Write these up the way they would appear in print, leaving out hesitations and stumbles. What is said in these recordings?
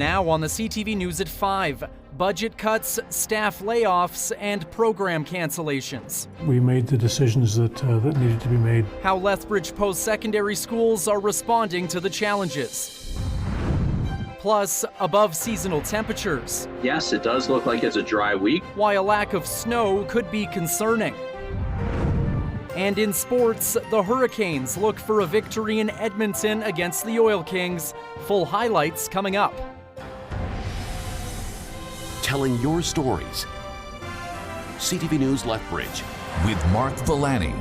Now on the CTV News at 5, budget cuts, staff layoffs, and program cancellations. We made the decisions that needed to be made. How Lethbridge post-secondary schools are responding to the challenges. Plus, above seasonal temperatures. Yes, it does look like it's a dry week. Why a lack of snow could be concerning. And in sports, the Hurricanes look for a victory in Edmonton against the Oil Kings. Full highlights coming up. Telling your stories. CTV News Lethbridge with Mark Villani.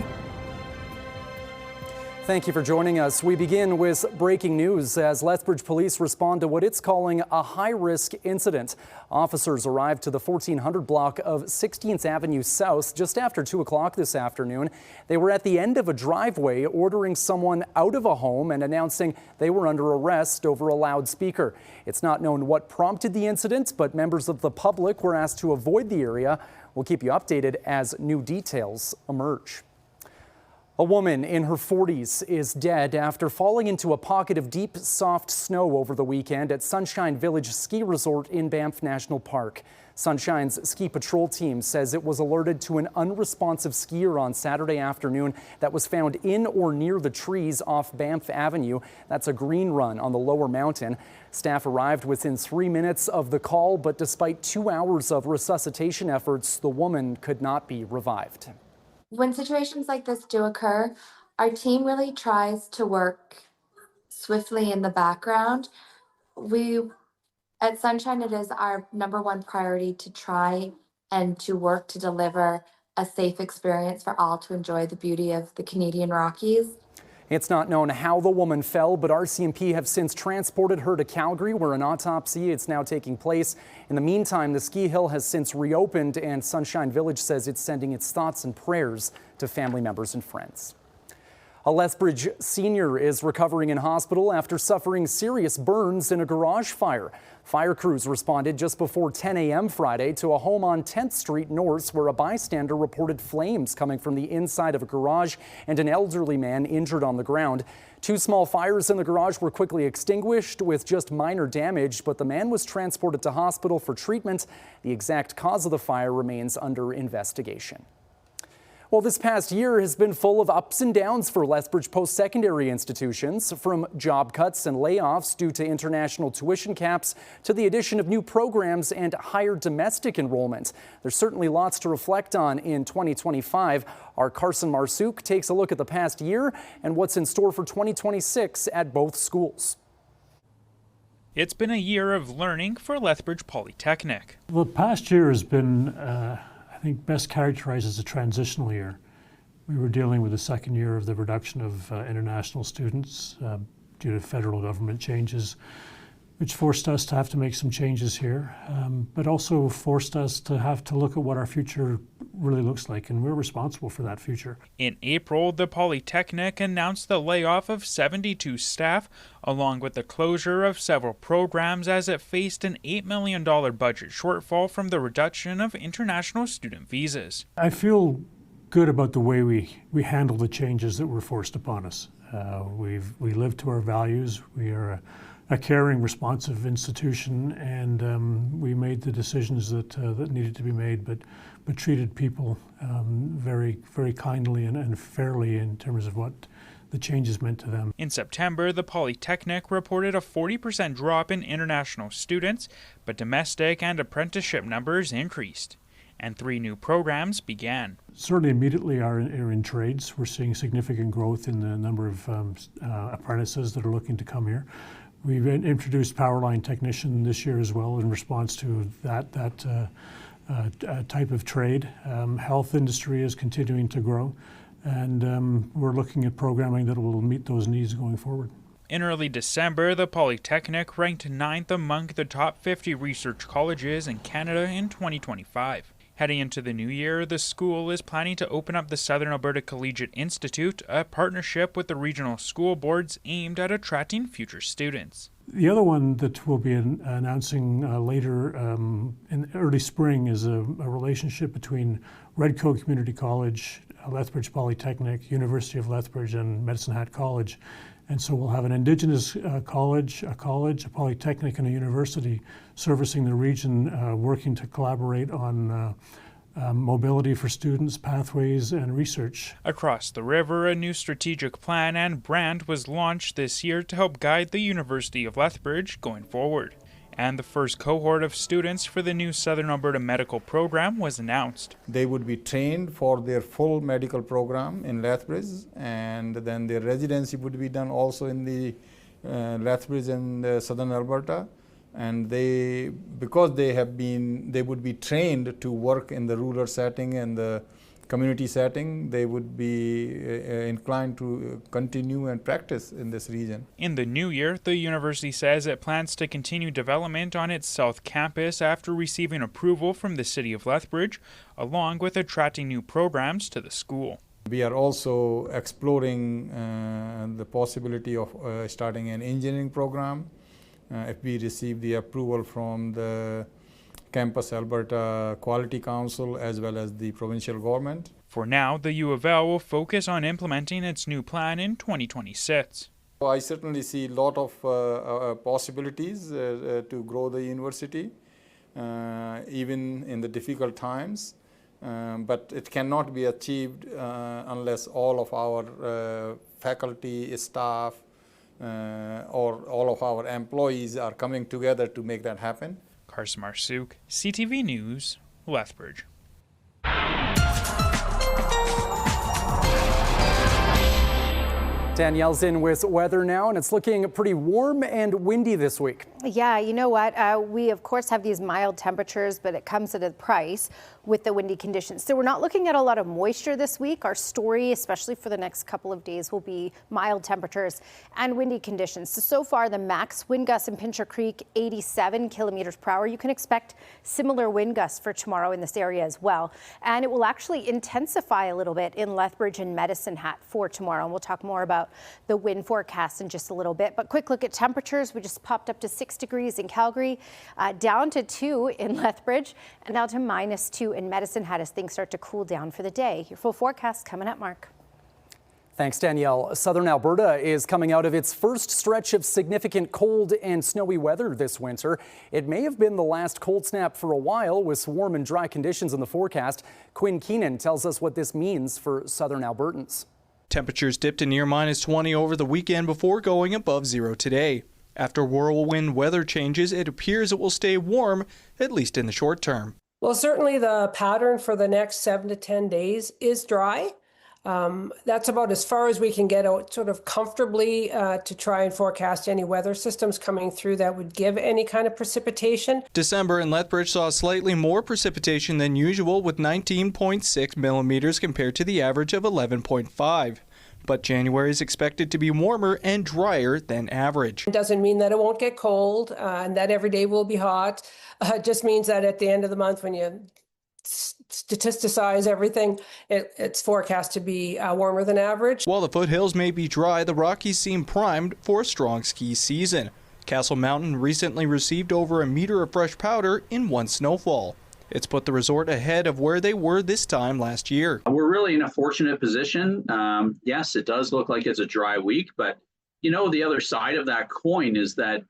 Thank you for joining us. We begin with breaking news as Lethbridge police respond to what it's calling a high-risk incident. Officers arrived to the 1400 block of 16th Avenue South just after 2 o'clock this afternoon. They were at the end of a driveway ordering someone out of a home and announcing they were under arrest over a loudspeaker. It's not known what prompted the incident, but members of the public were asked to avoid the area. We'll keep you updated as new details emerge. A woman in her 40s is dead after falling into a pocket of deep, soft snow over the weekend at Sunshine Village Ski Resort in Banff National Park. Sunshine's ski patrol team says it was alerted to an unresponsive skier on Saturday afternoon that was found in or near the trees off Banff Avenue. That's a green run on the lower mountain. Staff arrived within 3 minutes of the call, but despite 2 hours of resuscitation efforts, the woman could not be revived. When situations like this do occur, our team really tries to work swiftly in the background. At Sunshine, it is our #1 priority to try and to work to deliver a safe experience for all to enjoy the beauty of the Canadian Rockies. It's not known how the woman fell, but RCMP have since transported her to Calgary, where an autopsy is now taking place. In the meantime, the ski hill has since reopened, and Sunshine Village says it's sending its thoughts and prayers to family members and friends. A Lethbridge senior is recovering in hospital after suffering serious burns in a garage fire. Fire crews responded just before 10 a.m. Friday to a home on 10th Street North where a bystander reported flames coming from the inside of a garage and an elderly man injured on the ground. 2 small fires in the garage were quickly extinguished with just minor damage, but the man was transported to hospital for treatment. The exact cause of the fire remains under investigation. Well, this past year has been full of ups and downs for Lethbridge post-secondary institutions, from job cuts and layoffs due to international tuition caps to the addition of new programs and higher domestic enrollment. There's certainly lots to reflect on in 2025. Our Carson Marsouk takes a look at the past year and what's in store for 2026 at both schools. It's been a year of learning for Lethbridge Polytechnic. The past year has been I think best characterized as a transitional year. We were dealing with the second year of the reduction of international students due to federal government changes, which forced us to have to make some changes here, but also forced us to have to look at what our future really looks like, and we're responsible for that future. In April, the Polytechnic announced the layoff of 72 staff, along with the closure of several programs as it faced an $8 million budget shortfall from the reduction of international student visas. I feel good about the way we handle the changes that were forced upon us. We live to our values. We are a caring, responsive institution, and we made the decisions that needed to be made, but treated people very, very kindly and fairly in terms of what the changes meant to them. In September, the Polytechnic reported a 40% drop in international students, but domestic and apprenticeship numbers increased, and 3 new programs began. Certainly immediately are in trades. We're seeing significant growth in the number of apprentices that are looking to come here. We've introduced Powerline Technician this year as well in response to that type of trade. Health industry is continuing to grow, and we're looking at programming that will meet those needs going forward. In early December, the Polytechnic ranked 9th among the top 50 research colleges in Canada in 2025. Heading into the new year, the school is planning to open up the Southern Alberta Collegiate Institute, a partnership with the regional school boards aimed at attracting future students. The other one that we'll be announcing later in early spring is a relationship between Redcoat Community College, Lethbridge Polytechnic, University of Lethbridge, and Medicine Hat College. And so we'll have an Indigenous college, a polytechnic, and a university servicing the region, working to collaborate on mobility for students, pathways, and research. Across the river, a new strategic plan and brand was launched this year to help guide the University of Lethbridge going forward. And the first cohort of students for the new Southern Alberta medical program was announced. They would be trained for their full medical program in Lethbridge, and then their residency would be done also in the Lethbridge and Southern Alberta. And because they would be trained to work in the rural setting and the community setting, they would be inclined to continue and practice in this region. In the new year, the university says it plans to continue development on its south campus after receiving approval from the City of Lethbridge, along with attracting new programs to the school. We are also exploring the possibility of starting an engineering program. If we receive the approval from the Campus Alberta Quality Council as well as the provincial government. For now, the U of L will focus on implementing its new plan in 2026. I certainly see a lot of possibilities to grow the university, even in the difficult times. But it cannot be achieved unless all of our faculty, staff, or all of our employees are coming together to make that happen. Carson Marsuk, CTV News, Lethbridge. Danielle's in with weather now, and it's looking pretty warm and windy this week. Yeah, you know what? We, of course, have these mild temperatures, but it comes at a price with the windy conditions. So we're not looking at a lot of moisture this week. Our story, especially for the next couple of days, will be mild temperatures and windy conditions. So far, the max wind gusts in Pincher Creek, 87 kilometers per hour. You can expect similar wind gusts for tomorrow in this area as well. And it will actually intensify a little bit in Lethbridge and Medicine Hat for tomorrow. And we'll talk more about the wind forecast in just a little bit. But quick look at temperatures. We just popped up to 6 degrees in Calgary, down to 2 in Lethbridge, and now to -2 in Medicine Hat as things start to cool down for the day. Your full forecast coming up, Mark. Thanks, Danielle. Southern Alberta is coming out of its first stretch of significant cold and snowy weather this winter. It may have been the last cold snap for a while, with warm and dry conditions in the forecast. Quinn Keenan tells us what this means for Southern Albertans. Temperatures dipped to near -20 over the weekend before going above zero today. After whirlwind weather changes, it appears it will stay warm, at least in the short term. Well, certainly the pattern for the next 7 to 10 days is dry. That's about as far as we can get out sort of comfortably to try and forecast any weather systems coming through that would give any kind of precipitation. December in Lethbridge saw slightly more precipitation than usual, with 19.6 millimeters compared to the average of 11.5. But January is expected to be warmer and drier than average. It doesn't mean that it won't get cold and that every day will be hot. It just means that at the end of the month, when you statisticize everything, it's forecast to be warmer than average. While the foothills may be dry, the Rockies seem primed for a strong ski season. Castle Mountain recently received over a meter of fresh powder in one snowfall. It's put the resort ahead of where they were this time last year. We're really in a fortunate position. Yes, it does look like it's a dry week, but you know, the other side of that coin is that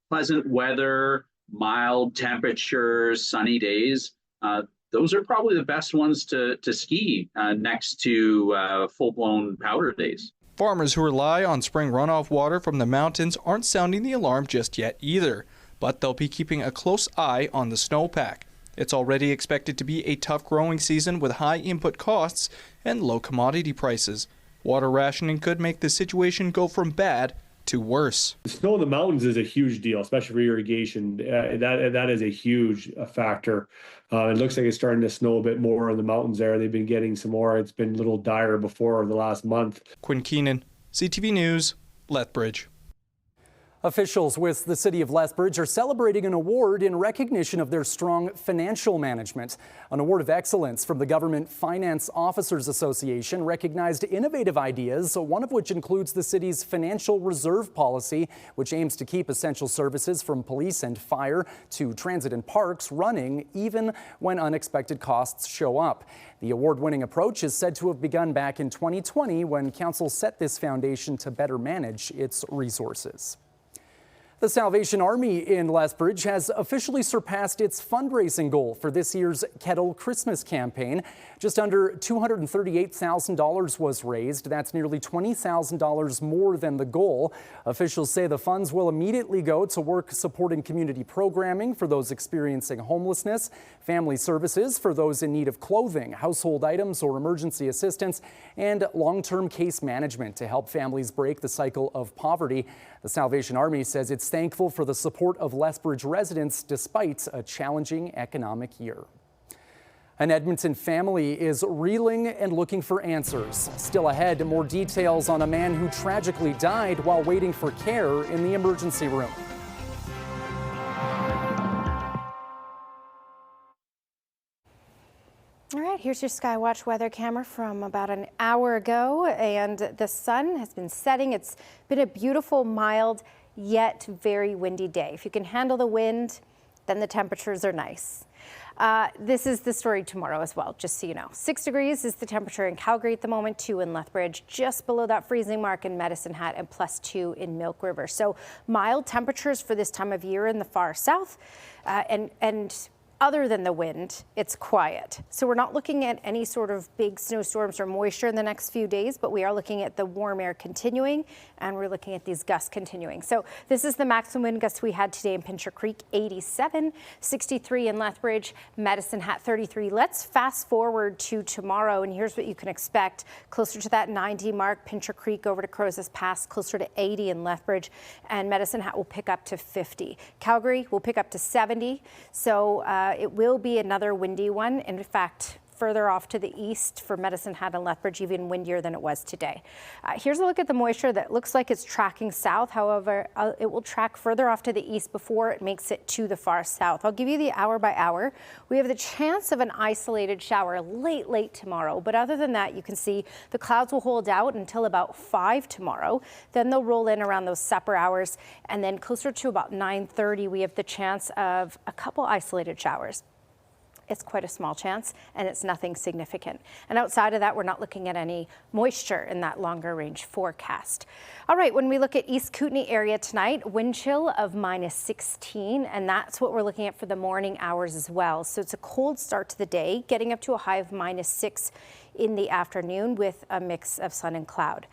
pleasant weather, mild temperatures, sunny days, those are probably the best ones to ski next to full-blown powder days. Farmers who rely on spring runoff water from the mountains aren't sounding the alarm just yet either, but they'll be keeping a close eye on the snowpack. It's already expected to be a tough growing season with high input costs and low commodity prices. Water rationing could make the situation go from bad to worse. The snow in the mountains is a huge deal, especially for irrigation. That is a huge factor. It looks like it's starting to snow a bit more in the mountains there. They've been getting some more. It's been a little dire before the last month. Quinn Keenan, CTV News, Lethbridge. Officials with the city of Lethbridge are celebrating an award in recognition of their strong financial management. An award of excellence from the Government Finance Officers Association recognized innovative ideas, one of which includes the city's financial reserve policy, which aims to keep essential services from police and fire to transit and parks running even when unexpected costs show up. The award-winning approach is said to have begun back in 2020 when council set this foundation to better manage its resources. The Salvation Army in Lethbridge has officially surpassed its fundraising goal for this year's Kettle Christmas campaign. Just under $238,000 was raised. That's nearly $20,000 more than the goal. Officials say the funds will immediately go to work supporting community programming for those experiencing homelessness, family services for those in need of clothing, household items or emergency assistance, and long-term case management to help families break the cycle of poverty. The Salvation Army says it's thankful for the support of Lethbridge residents despite a challenging economic year. An Edmonton family is reeling and looking for answers. Still ahead, more details on a man who tragically died while waiting for care in the emergency room. All right, here's your Skywatch weather camera from about an hour ago, and the sun has been setting. It's been a beautiful, mild, yet very windy day. If you can handle the wind, then the temperatures are nice. This is the story tomorrow as well, just so you know. 6 degrees is the temperature in Calgary at the moment, 2 in Lethbridge, just below that freezing mark in Medicine Hat, and +2 in Milk River. So mild temperatures for this time of year in the far south, and other than the wind, it's quiet. So we're not looking at any sort of big snowstorms or moisture in the next few days, but we are looking at the warm air continuing, and we're looking at these gusts continuing. So this is the maximum wind gusts we had today in Pincher Creek, 87, 63 in Lethbridge, Medicine Hat 33. Let's fast forward to tomorrow, and here's what you can expect. Closer to that 90 mark, Pincher Creek over to Crozes Pass, closer to 80 in Lethbridge, and Medicine Hat will pick up to 50. Calgary will pick up to 70. So it will be another windy one. In fact, further off to the east for Medicine Hat and Lethbridge, even windier than it was today. Here's a look at the moisture that looks like it's tracking south. However, it will track further off to the east before it makes it to the far south. I'll give you the hour by hour. We have the chance of an isolated shower late tomorrow. But other than that, you can see the clouds will hold out until about 5 tomorrow. Then they'll roll in around those supper hours. And then closer to about 9:30, we have the chance of a couple isolated showers. It's quite a small chance, and it's nothing significant. And outside of that, we're not looking at any moisture in that longer range forecast. All right, when we look at East Kootenay area tonight, wind chill of -16, and that's what we're looking at for the morning hours as well. So it's a cold start to the day, getting up to a high of -6 in the afternoon with a mix of sun and cloud.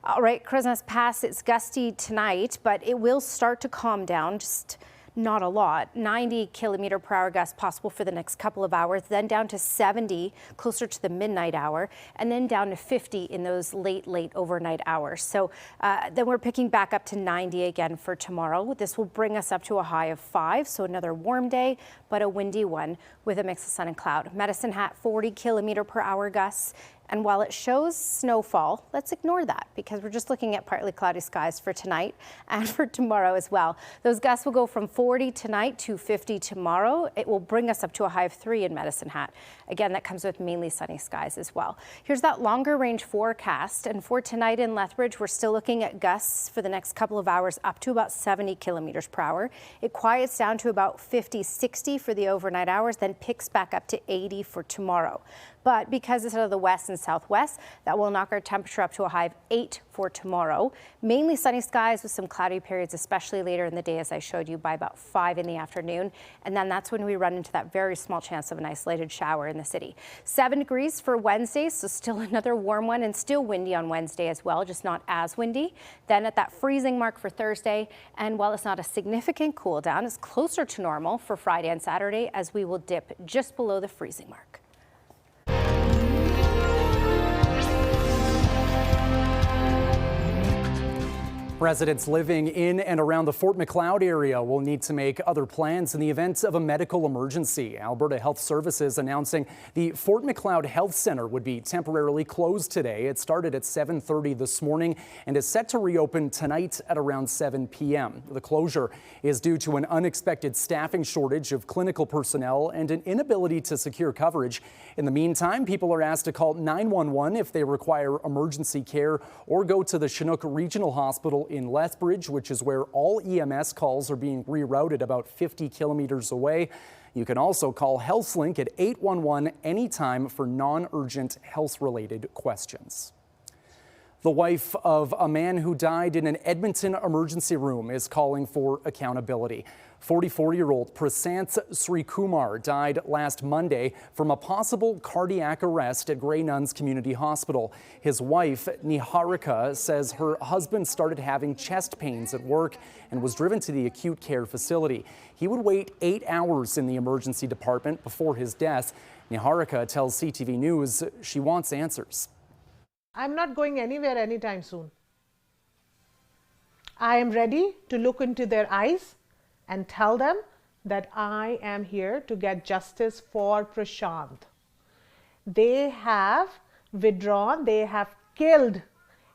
All right, Crozes Pass, it's gusty tonight, but it will start to calm down, just not a lot. 90 km/h gusts possible for the next couple of hours, then down to 70 closer to the midnight hour, and then down to 50 in those late overnight hours. So then we're picking back up to 90 again for tomorrow. This will bring us up to a high of 5, so another warm day, but a windy one with a mix of sun and cloud. Medicine Hat, 40 km/h gusts. And while it shows snowfall, let's ignore that because we're just looking at partly cloudy skies for tonight and for tomorrow as well. Those gusts will go from 40 tonight to 50 tomorrow. It will bring us up to a high of 3 in Medicine Hat. Again, that comes with mainly sunny skies as well. Here's that longer range forecast. And for tonight in Lethbridge, we're still looking at gusts for the next couple of hours up to about 70 km/h. It quiets down to about 50, 60 for the overnight hours, then picks back up to 80 for tomorrow. But because it's out of the west and southwest, that will knock our temperature up to a high of 8 for tomorrow. Mainly sunny skies with some cloudy periods, especially later in the day, as I showed you, by about 5 in the afternoon. And then that's when we run into that very small chance of an isolated shower in the city. 7 degrees for Wednesday, so still another warm one, and still windy on Wednesday as well, just not as windy. Then at that freezing mark for Thursday, and while it's not a significant cool down, it's closer to normal for Friday and Saturday, as we will dip just below the freezing mark. Residents living in and around the Fort Macleod area will need to make other plans in the event of a medical emergency. Alberta Health Services announcing the Fort Macleod Health Centre would be temporarily closed today. It started at 7:30 this morning and is set to reopen tonight at around 7 p.m. The closure is due to an unexpected staffing shortage of clinical personnel and an inability to secure coverage. In the meantime, people are asked to call 911 if they require emergency care or go to the Chinook Regional Hospital in Lethbridge, which is where all EMS calls are being rerouted about 50 kilometers away. You can also call HealthLink at 811 anytime for non-urgent health-related questions. The wife of a man who died in an Edmonton emergency room is calling for accountability. 44-year-old Prasant Srikumar died last Monday from a possible cardiac arrest at Grey Nuns Community Hospital. His wife, Niharika, says her husband started having chest pains at work and was driven to the acute care facility. He would wait 8 hours in the emergency department before his death. Niharika tells CTV News she wants answers. I'm not going anywhere anytime soon. I am ready to look into their eyes and tell them that I am here to get justice for Prashant. They have withdrawn, they have killed.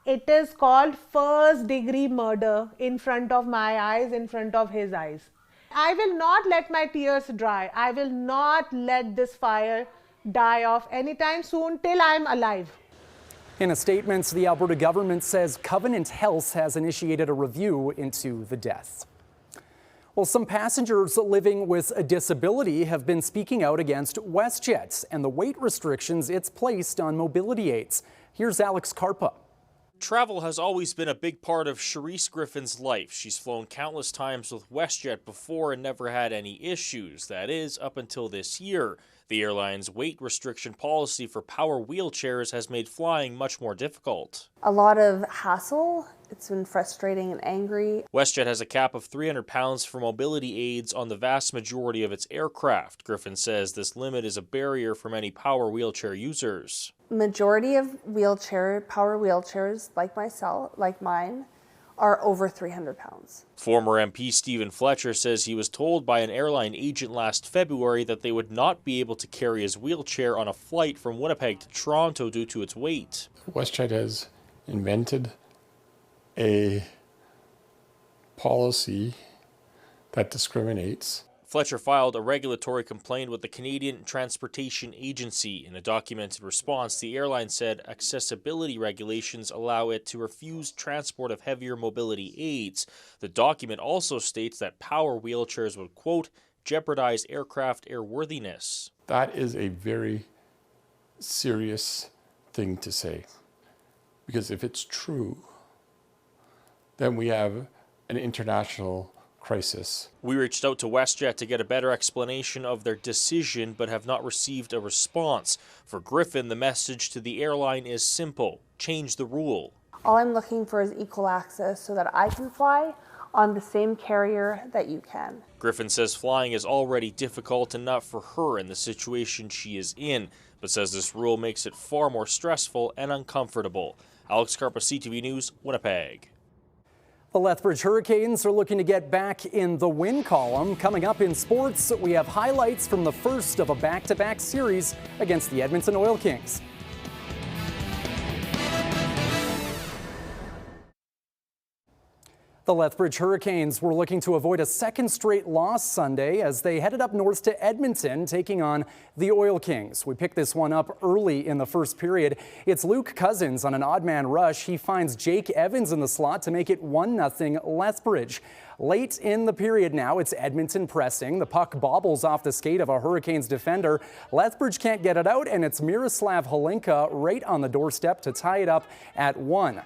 It is called first-degree murder in front of my eyes, in front of his eyes. I will not let my tears dry. I will not let this fire die off anytime soon till I'm alive. In a statement, the Alberta government says Covenant Health has initiated a review into the death. Well, some passengers living with a disability have been speaking out against WestJet and the weight restrictions it's placed on mobility aids. Here's Alex Karpa. Travel has always been a big part of Charisse Griffin's life. She's flown countless times with WestJet before and never had any issues. That is, up until this year. The airline's weight restriction policy for power wheelchairs has made flying much more difficult. A lot of hassle. It's been frustrating and angry. WestJet has a cap of 300 pounds for mobility aids on the vast majority of its aircraft. Griffin says this limit is a barrier for many power wheelchair users. Majority of power wheelchairs like mine, are over 300 pounds. Former MP Stephen Fletcher says he was told by an airline agent last February that they would not be able to carry his wheelchair on a flight from Winnipeg to Toronto due to its weight. WestJet has invented a policy that discriminates. Fletcher filed a regulatory complaint with the Canadian Transportation Agency. In a documented response, the airline said accessibility regulations allow it to refuse transport of heavier mobility aids. The document also states that power wheelchairs would, quote, jeopardize aircraft airworthiness. That is a very serious thing to say, because if it's true, then we have an international crisis. We reached out to WestJet to get a better explanation of their decision, but have not received a response. For Griffin, the message to the airline is simple: change the rule. All I'm looking for is equal access so that I can fly on the same carrier that you can. Griffin says flying is already difficult enough for her in the situation she is in, but says this rule makes it far more stressful and uncomfortable. Alex Karpa, CTV News, Winnipeg. The Lethbridge Hurricanes are looking to get back in the win column. Coming up in sports, we have highlights from the first of a back-to-back series against the Edmonton Oil Kings. The Lethbridge Hurricanes were looking to avoid a second straight loss Sunday as they headed up north to Edmonton, taking on the Oil Kings. We picked this one up early in the first period. It's Luke Cousins on an odd man rush. He finds Jake Evans in the slot to make it 1-0 Lethbridge. Late in the period now, it's Edmonton pressing. The puck bobbles off the skate of a Hurricanes defender. Lethbridge can't get it out, and it's Miroslav Holinka right on the doorstep to tie it up at 1.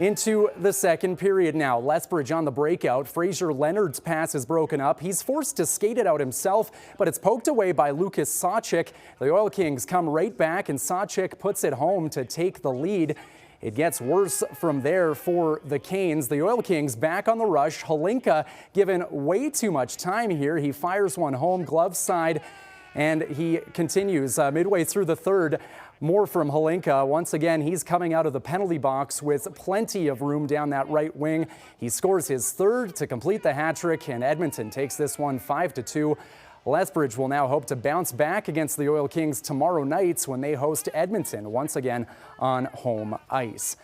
Into the second period now. Lethbridge on the breakout. Fraser Leonard's pass is broken up. He's forced to skate it out himself, but it's poked away by Lucas Sawchik. The Oil Kings come right back, and Sawchik puts it home to take the lead. It gets worse from there for the Canes. The Oil Kings back on the rush. Holinka given way too much time here. He fires one home, glove side, And he continues midway through the third. More from Holinka. Once again, he's coming out of the penalty box with plenty of room down that right wing. He scores his third to complete the hat trick, and Edmonton takes this one 5-2. Lethbridge will now hope to bounce back against the Oil Kings tomorrow night when they host Edmonton once again on home ice.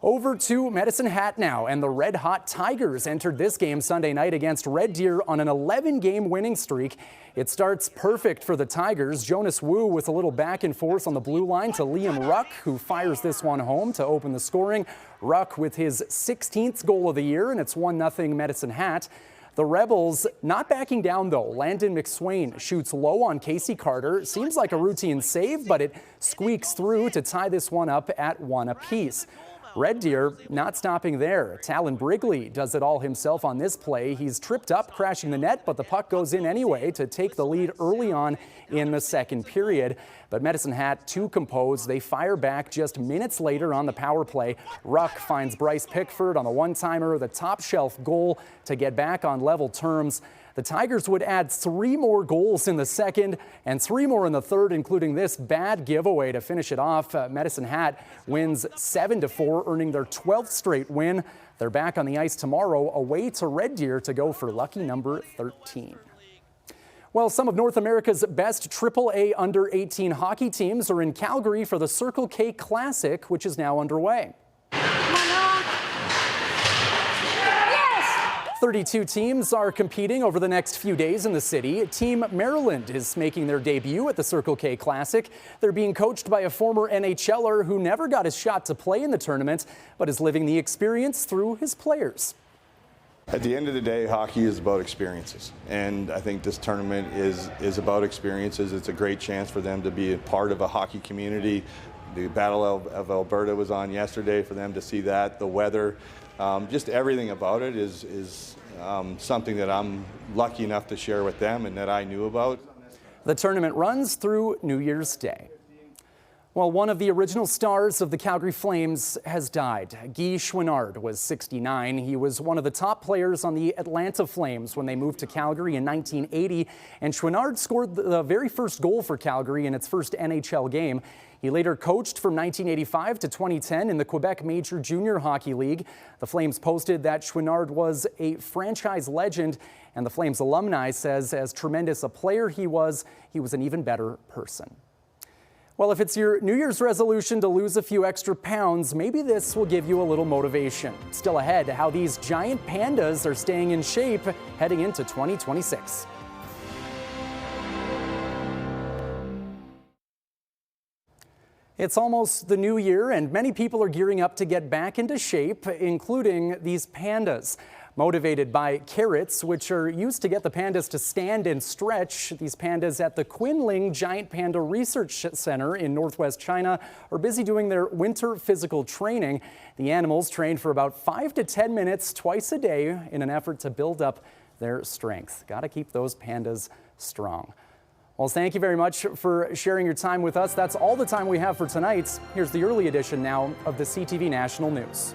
Over to Medicine Hat now, and the Red Hot Tigers entered this game Sunday night against Red Deer on an 11-game winning streak. It starts perfect for the Tigers. Jonas Wu with a little back and forth on the blue line to Liam Ruck, who fires this one home to open the scoring. Ruck with his 16th goal of the year, and it's 1-0 Medicine Hat. The Rebels not backing down, though. Landon McSwain shoots low on Casey Carter. Seems like a routine save, but it squeaks through to tie this one up at 1 apiece. Red Deer not stopping there. Talon Brigley does it all himself on this play. He's tripped up, crashing the net, but the puck goes in anyway to take the lead early on in the second period. But Medicine Hat too composed. They fire back just minutes later on the power play. Ruck finds Bryce Pickford on the one-timer, the top shelf goal to get back on level terms. The Tigers would add 3 more goals in the second and 3 more in the third, including this bad giveaway to finish it off. Medicine Hat wins 7-4, earning their 12th straight win. They're back on the ice tomorrow away to Red Deer to go for lucky number 13. Well, some of North America's best AAA under-18 hockey teams are in Calgary for the Circle K Classic, which is now underway. 32 teams are competing over the next few days in the city. Team Maryland is making their debut at the Circle K Classic. They're being coached by a former NHLer who never got his shot to play in the tournament, but is living the experience through his players. At the end of the day, hockey is about experiences, and I think this tournament is about experiences. It's a great chance for them to be a part of a hockey community. The Battle of Alberta was on yesterday for them to see that, the weather. Just everything about it is something that I'm lucky enough to share with them and that I knew about. The tournament runs through New Year's Day. Well, one of the original stars of the Calgary Flames has died. Guy Chouinard was 69. He was one of the top players on the Atlanta Flames when they moved to Calgary in 1980, and Chouinard scored the very first goal for Calgary in its first NHL game. He later coached from 1985 to 2010 in the Quebec Major Junior Hockey League. The Flames posted that Chouinard was a franchise legend, and the Flames alumni says as tremendous a player he was an even better person. Well, if it's your New Year's resolution to lose a few extra pounds, maybe this will give you a little motivation. Still ahead, how these giant pandas are staying in shape heading into 2026. It's almost the new year, and many people are gearing up to get back into shape, including these pandas. Motivated by carrots, which are used to get the pandas to stand and stretch, these pandas at the Quinling Giant Panda Research Center in northwest China are busy doing their winter physical training. The animals train for about 5 to 10 minutes twice a day in an effort to build up their strength. Got to keep those pandas strong. Well, thank you very much for sharing your time with us. That's all the time we have for tonight. Here's the early edition now of the CTV National News.